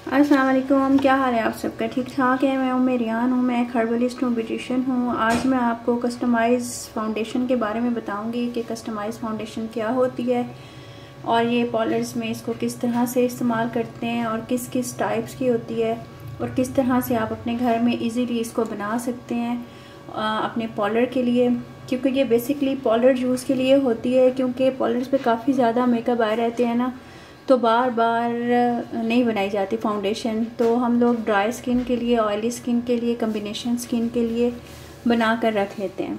अस्सलाम वालेकुम, क्या हाल है आप सबका? ठीक ठाक है। मैं मेरियान हूँ, मैं एक हर्बलिस्ट हूँ, ब्यूटिशियन हूँ। आज मैं आपको कस्टमाइज़ फाउंडेशन के बारे में बताऊँगी कि कस्टमाइज़ फाउंडेशन क्या होती है और ये पॉलर्स में इसको किस तरह से इस्तेमाल करते हैं और किस किस टाइप्स की होती है और किस तरह से आप अपने घर में इजीली इसको बना सकते हैं अपने पॉलर के लिए। क्योंकि ये बेसिकली पॉलर यूज़ के लिए होती है, क्योंकि पॉलर्स पे काफ़ी ज़्यादा मेकअप आए रहते हैं ना, तो बार बार नहीं बनाई जाती फाउंडेशन। तो हम लोग ड्राई स्किन के लिए, ऑयली स्किन के लिए, कम्बिनेशन स्किन के लिए बना कर रख लेते हैं,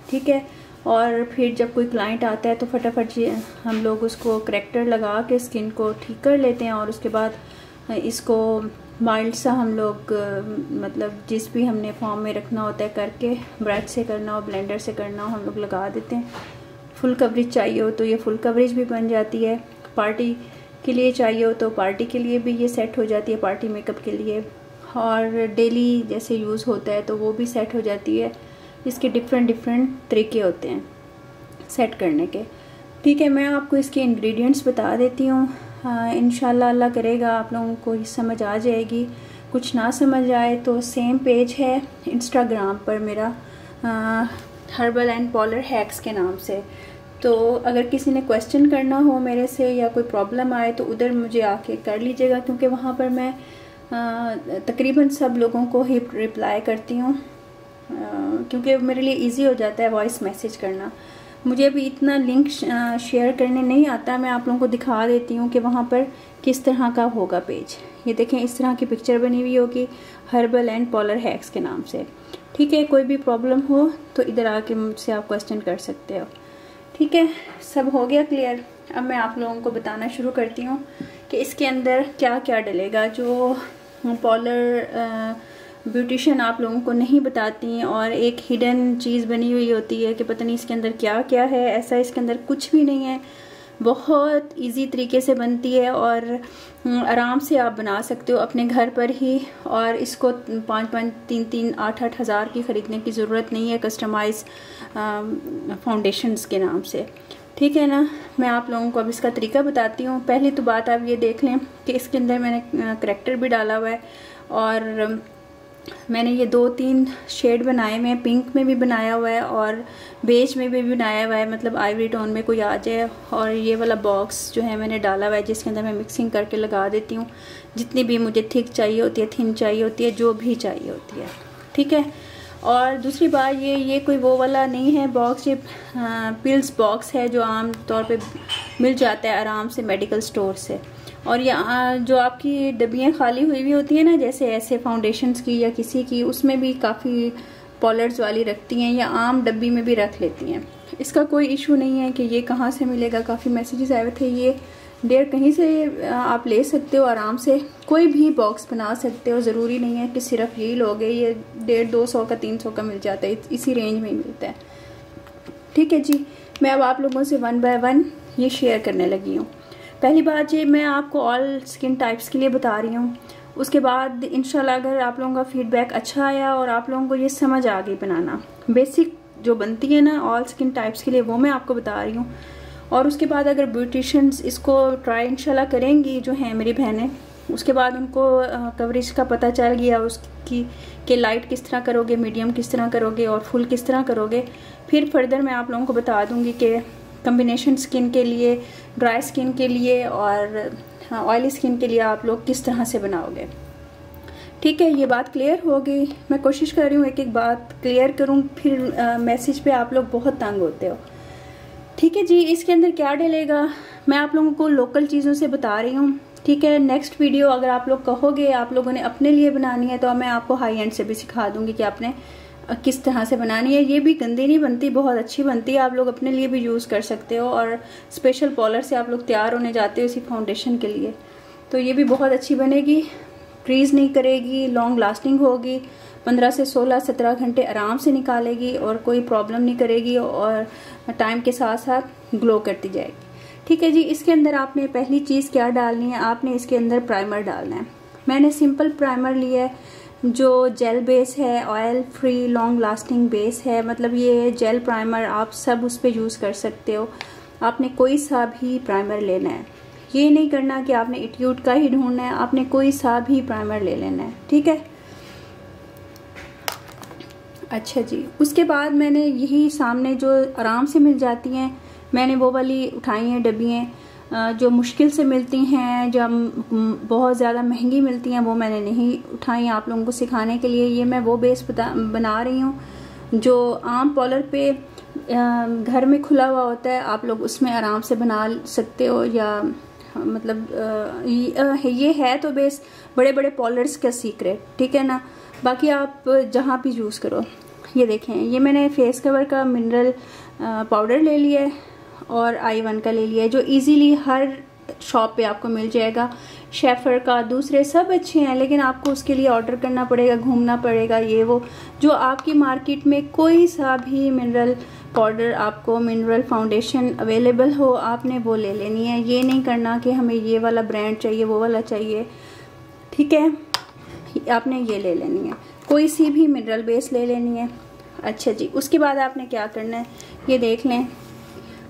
ठीक है। और फिर जब कोई क्लाइंट आता है तो फटाफट हम लोग उसको करेक्टर लगा के स्किन को ठीक कर लेते हैं और उसके बाद इसको माइल्ड सा हम लोग मतलब जिस भी हमने फॉर्म में रखना होता है करके, ब्रश से करना हो, ब्लेंडर से करना हो, हम लोग लगा देते हैं। फुल कवरेज चाहिए हो तो ये फुल कवरेज भी बन जाती है। पार्टी के लिए चाहिए हो तो पार्टी के लिए भी ये सेट हो जाती है, पार्टी मेकअप के लिए। और डेली जैसे यूज़ होता है तो वो भी सेट हो जाती है। इसके डिफरेंट तरीके होते हैं सेट करने के, ठीक है। मैं आपको इसके इंग्रेडिएंट्स बता देती हूँ। इंशाल्लाह अल्लाह करेगा आप लोगों को ये समझ आ जाएगी। कुछ ना समझ आए तो सेम पेज है इंस्टाग्राम पर मेरा, हर्बल एंड पॉलर हैक्स के नाम से। तो अगर किसी ने क्वेश्चन करना हो मेरे से या कोई प्रॉब्लम आए तो उधर मुझे आके कर लीजिएगा, क्योंकि वहाँ पर मैं तकरीबन सब लोगों को ही रिप्लाई करती हूँ, क्योंकि मेरे लिए इजी हो जाता है वॉइस मैसेज करना। मुझे अभी इतना लिंक शेयर करने नहीं आता। मैं आप लोगों को दिखा देती हूँ कि वहाँ पर किस तरह का होगा पेज। ये देखें, इस तरह की पिक्चर बनी हुई होगी हर्बल एंड पॉलर हैक्स के नाम से, ठीक है। कोई भी प्रॉब्लम हो तो इधर आके मुझसे आप क्वेश्चन कर सकते हो, ठीक है। सब हो गया क्लियर। अब मैं आप लोगों को बताना शुरू करती हूँ कि इसके अंदर क्या क्या डलेगा, जो पॉलर ब्यूटिशियन आप लोगों को नहीं बताती, और एक हिडन चीज़ बनी हुई होती है कि पता नहीं इसके अंदर क्या क्या है। ऐसा इसके अंदर कुछ भी नहीं है, बहुत इजी तरीके से बनती है और आराम से आप बना सकते हो अपने घर पर ही। और इसको 5-5, 3-3, 8-8 हज़ार की ख़रीदने की ज़रूरत नहीं है कस्टमाइज़ फाउंडेशंस के नाम से, ठीक है ना। मैं आप लोगों को अब इसका तरीका बताती हूँ। पहली तो बात आप ये देख लें कि इसके अंदर मैंने करेक्टर भी डाला हुआ है और मैंने ये 2-3 शेड बनाए हुए हैं। पिंक में भी बनाया हुआ है और बेज में भी बनाया हुआ है, मतलब आइवरी टोन में कोई आ जाए। और ये वाला बॉक्स जो है मैंने डाला हुआ है, जिसके अंदर मैं मिक्सिंग करके लगा देती हूँ जितनी भी मुझे थिक चाहिए होती है, थिन चाहिए होती है, जो भी चाहिए होती है, ठीक है। और दूसरी बात ये कोई वो वाला नहीं है बॉक्स, ये पिल्स बॉक्स है जो आम तौर पे मिल जाता है आराम से मेडिकल स्टोर से। और ये जो आपकी डब्बियाँ खाली हुई भी होती हैं ना, जैसे ऐसे फाउंडेशंस की या किसी की, उसमें भी काफ़ी पॉलर्स वाली रखती हैं या आम डब्बी में भी रख लेती हैं। इसका कोई इशू नहीं है कि ये कहाँ से मिलेगा। काफ़ी मैसेजेस आए हुए थे, ये कहीं से आप ले सकते हो आराम से, कोई भी बॉक्स बना सकते हो। ज़रूरी नहीं है कि सिर्फ यही लोगे। ये 150-200 का, 300 का मिल जाता है, इसी रेंज में ही मिलता है, ठीक है जी। मैं अब आप लोगों से 1 बाय 1 ये शेयर करने लगी हूँ। पहली बात ये मैं आपको ऑल स्किन टाइप्स के लिए बता रही हूँ। उसके बाद इंशाल्लाह अगर आप लोगों का फीडबैक अच्छा आया और आप लोगों को ये समझ आ गई बनाना, बेसिक जो बनती है ना ऑल स्किन टाइप्स के लिए, वो मैं आपको बता रही हूँ। और उसके बाद अगर ब्यूटिशियंस इसको ट्राई इंशाल्लाह करेंगी जो हैं मेरी बहनें, उसके बाद उनको कवरेज का पता चल गया उसकी कि लाइट किस तरह करोगे, मीडियम किस तरह करोगे और फुल किस तरह करोगे, फिर फर्दर मैं आप लोगों को बता दूंगी कि कम्बिनेशन स्किन के लिए, ड्राई स्किन के लिए और ऑयली स्किन के लिए आप लोग किस तरह से बनाओगे, ठीक है। ये बात क्लियर हो गई। मैं कोशिश कर रही हूँ एक एक बात क्लियर करूँ, फिर मैसेज पे आप लोग बहुत तंग होते हो, ठीक है जी। इसके अंदर क्या डलेगा मैं आप लोगों को लोकल चीज़ों से बता रही हूँ, ठीक है। नेक्स्ट वीडियो अगर आप लोग कहोगे आप लोगों ने अपने लिए बनानी है तो मैं आपको हाई एंड से भी सिखा दूंगी कि आपने किस तरह से बनानी है। ये भी गंदी नहीं बनती, बहुत अच्छी बनती है। आप लोग अपने लिए भी यूज़ कर सकते हो और स्पेशल पॉलर से आप लोग तैयार होने जाते हो इसी फाउंडेशन के लिए, तो ये भी बहुत अच्छी बनेगी। फ्रीज नहीं करेगी, लॉन्ग लास्टिंग होगी, 15 से 16-17 घंटे आराम से निकालेगी और कोई प्रॉब्लम नहीं करेगी और टाइम के साथ साथ ग्लो करती जाएगी, ठीक है जी। इसके अंदर आपने पहली चीज़ क्या डालनी है, आपने इसके अंदर प्राइमर डालना है। मैंने सिंपल प्राइमर लिया है जो जेल बेस है, oil free long lasting base है, मतलब ये जेल प्राइमर आप सब उस पर यूज़ कर सकते हो। आपने कोई सा भी प्राइमर लेना है, ये नहीं करना कि आपने इट्यूट का ही ढूंढना है, आपने कोई सा भी प्राइमर ले लेना है, ठीक है। अच्छा जी, उसके बाद मैंने यही सामने जो आराम से मिल जाती हैं, मैंने वो वाली उठाई हैं डब्बियाँ जो मुश्किल से मिलती हैं, जो बहुत ज़्यादा महंगी मिलती हैं, वो मैंने नहीं उठाई आप लोगों को सिखाने के लिए। ये मैं वो बेस बना रही हूँ जो आम पॉलर पे घर में खुला हुआ होता है, आप लोग उसमें आराम से बना सकते हो, या मतलब ये है तो बेस बड़े बड़े पॉलर्स का सीक्रेट, ठीक है ना। बाकी आप जहाँ भी यूज़ करो। ये देखें, ये मैंने फेस कवर का मिनरल पाउडर ले लिया है और i1 का ले लिया है, जो इजीली हर शॉप पे आपको मिल जाएगा। शेफर का, दूसरे सब अच्छे हैं, लेकिन आपको उसके लिए ऑर्डर करना पड़ेगा, घूमना पड़ेगा, ये वो। जो आपकी मार्केट में कोई सा भी मिनरल पाउडर, आपको मिनरल फाउंडेशन अवेलेबल हो, आपने वो ले लेनी है। ये नहीं करना कि हमें ये वाला ब्रांड चाहिए, वो वाला चाहिए, ठीक है। आपने ये ले लेनी है, कोई सी भी मिनरल बेस ले लेनी है। अच्छा जी, उसके बाद आपने क्या करना है, ये देख लें।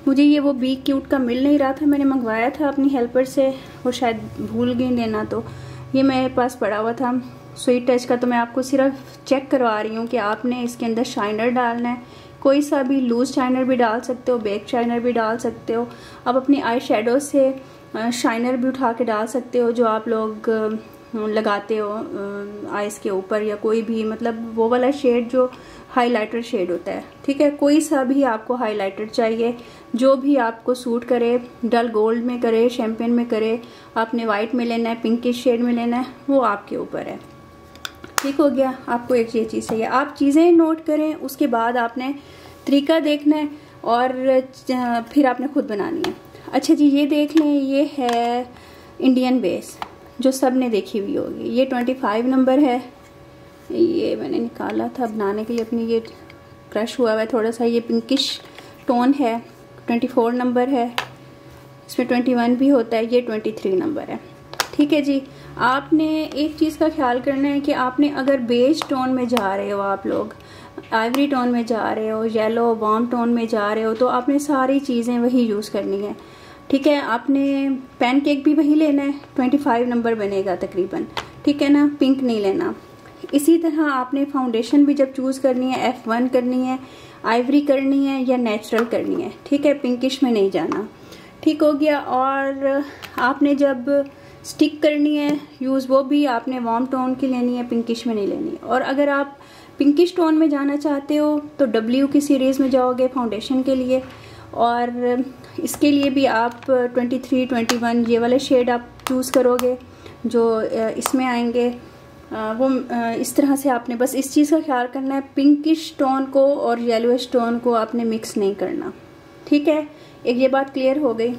मुझे ये वो बी क्यूट का मिल नहीं रहा था, मैंने मंगवाया था अपनी हेल्पर से, वो शायद भूल गई देना, तो ये मेरे पास पड़ा हुआ था स्वीट टच का। तो मैं आपको सिर्फ चेक करवा रही हूँ कि आपने इसके अंदर शाइनर डालना है। कोई सा भी लूज शाइनर भी डाल सकते हो, बेक शाइनर भी डाल सकते हो। आप अपनी आई शेडो से शाइनर भी उठा के डाल सकते हो, जो आप लोग लगाते हो आइस के ऊपर, या कोई भी मतलब वो वाला शेड जो हाइलाइटर शेड होता है, ठीक है। कोई सा भी आपको हाइलाइटर चाहिए, जो भी आपको सूट करे, डल गोल्ड में करे, शैम्पेन में करे, आपने वाइट में लेना है, पिंकिश शेड में लेना है, वो आपके ऊपर है, ठीक हो गया। आपको एक ये चीज़ चाहिए, आप चीज़ें नोट करें, उसके बाद आपने तरीका देखना है और फिर आपने खुद बनानी है। अच्छा जी, ये देख लें, ये है इंडियन बेस जो सब ने देखी हुई होगी। ये 25 नंबर है, ये मैंने निकाला था बनाने के लिए अपनी, ये क्रश हुआ हुआ है थोड़ा सा। ये पिंकिश टोन है, 24 नंबर है, इसमें 21 भी होता है, ये 23 नंबर है, ठीक है जी। आपने एक चीज़ का ख्याल करना है कि आपने अगर बेज टोन में जा रहे हो, आप लोग आइवरी टोन में जा रहे हो, येलो वार्म टोन में जा रहे हो, तो आपने सारी चीज़ें वही यूज़ करनी है, ठीक है। आपने पैनकेक भी वही लेना है, 25 नंबर बनेगा तकरीबन, ठीक है ना, पिंक नहीं लेना। इसी तरह आपने फाउंडेशन भी जब चूज़ करनी है, F1 करनी है, आइवरी करनी है या नेचुरल करनी है, ठीक है, पिंकिश में नहीं जाना, ठीक हो गया। और आपने जब स्टिक करनी है यूज़, वो भी आपने वार्म टोन की लेनी है, पिंकिश में नहीं लेनी। और अगर आप पिंकिश टोन में जाना चाहते हो तो W की सीरीज़ में जाओगे फाउंडेशन के लिए, और इसके लिए भी आप 23, 21 ये वाले शेड आप चूज़ करोगे जो इसमें आएंगे। वो इस तरह से आपने बस इस चीज़ का ख्याल करना है, पिंकिश टोन को और येलोइश टोन को आपने मिक्स नहीं करना, ठीक है। एक ये बात क्लियर हो गई।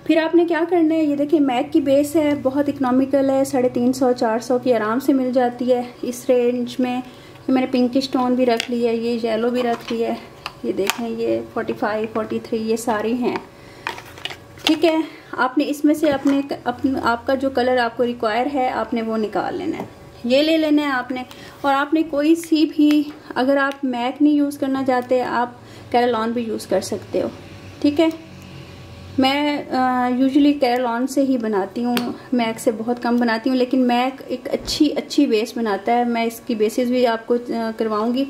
फिर आपने क्या करना है, ये देखिए मैक की बेस है, बहुत इकोनॉमिकल है, 350, 400 की आराम से मिल जाती है इस रेंज में। ये मैंने पिंकिश टोन भी रख लिया है, ये येलो भी रख लिया है, ये देखें, ये 45, 43 ये सारी हैं, ठीक है। आपने इसमें से आपका जो कलर आपको रिक्वायर है, आपने वो निकाल लेना है, ये ले लेना है आपने। और आपने कोई सी भी, अगर आप मैक नहीं यूज़ करना चाहते, आप कैरलॉन भी यूज़ कर सकते हो, ठीक है। मैं यूजुअली कैरलॉन से ही बनाती हूँ, मैक से बहुत कम बनाती हूँ, लेकिन मैक एक अच्छी बेस बनाता है। मैं इसकी बेसिस भी आपको करवाऊँगी।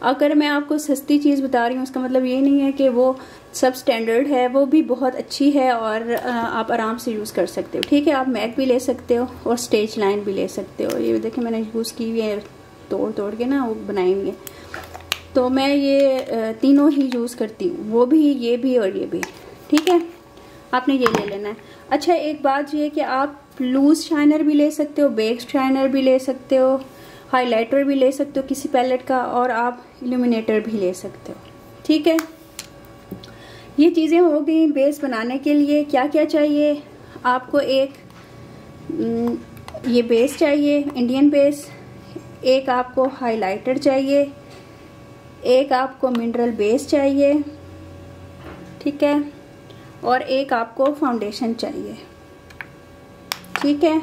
अगर मैं आपको सस्ती चीज़ बता रही हूँ, उसका मतलब ये नहीं है कि वो सब स्टैंडर्ड है, वो भी बहुत अच्छी है और आप आराम से यूज़ कर सकते हो, ठीक है। आप मैक भी ले सकते हो और स्टेज लाइन भी ले सकते हो। ये देखिए मैंने यूज़ की हुई है, तोड़ के ना वो बनाई हुई है, तो मैं ये तीनों ही यूज़ करती हूँ, वो भी, ये भी और ये भी, ठीक है। आपने ये ले लेना है। अच्छा, एक बात ये कि आप लूज शाइनर भी ले सकते हो, बेक शाइनर भी ले सकते हो, हाइलाइटर भी ले सकते हो किसी पैलेट का, और आप इल्यूमिनेटर भी ले सकते हो, ठीक है। ये चीज़ें हो गई बेस बनाने के लिए। क्या क्या चाहिए आपको, एक ये बेस चाहिए, इंडियन बेस, एक आपको हाइलाइटर चाहिए, एक आपको मिनरल बेस चाहिए, ठीक है, और एक आपको फाउंडेशन चाहिए, ठीक है।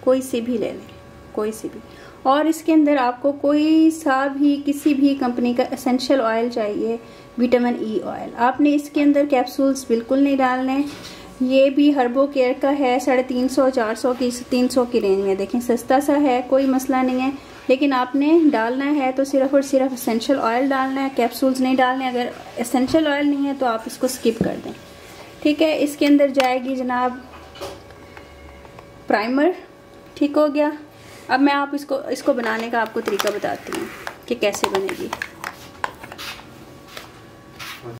कोई सी भी ले लें, कोई सी भी। और इसके अंदर आपको कोई सा भी किसी भी कंपनी का एसेंशियल ऑयल चाहिए, विटामिन ई ऑयल। आपने इसके अंदर कैप्सूल्स बिल्कुल नहीं डालने, ये भी हर्बो केयर का है, 350 400 की 300 की रेंज में। देखें सस्ता सा है, कोई मसला नहीं है, लेकिन आपने डालना है तो सिर्फ और सिर्फ एसेंशियल ऑयल डालना है, कैप्सूल्स नहीं डालने। अगर एसेंशियल ऑयल नहीं है तो आप इसको स्किप कर दें, ठीक है। इसके अंदर जाएगी जनाब प्राइमर, ठीक हो गया। अब मैं आप इसको बनाने का आपको तरीका बताती हूँ कि कैसे बनेगी।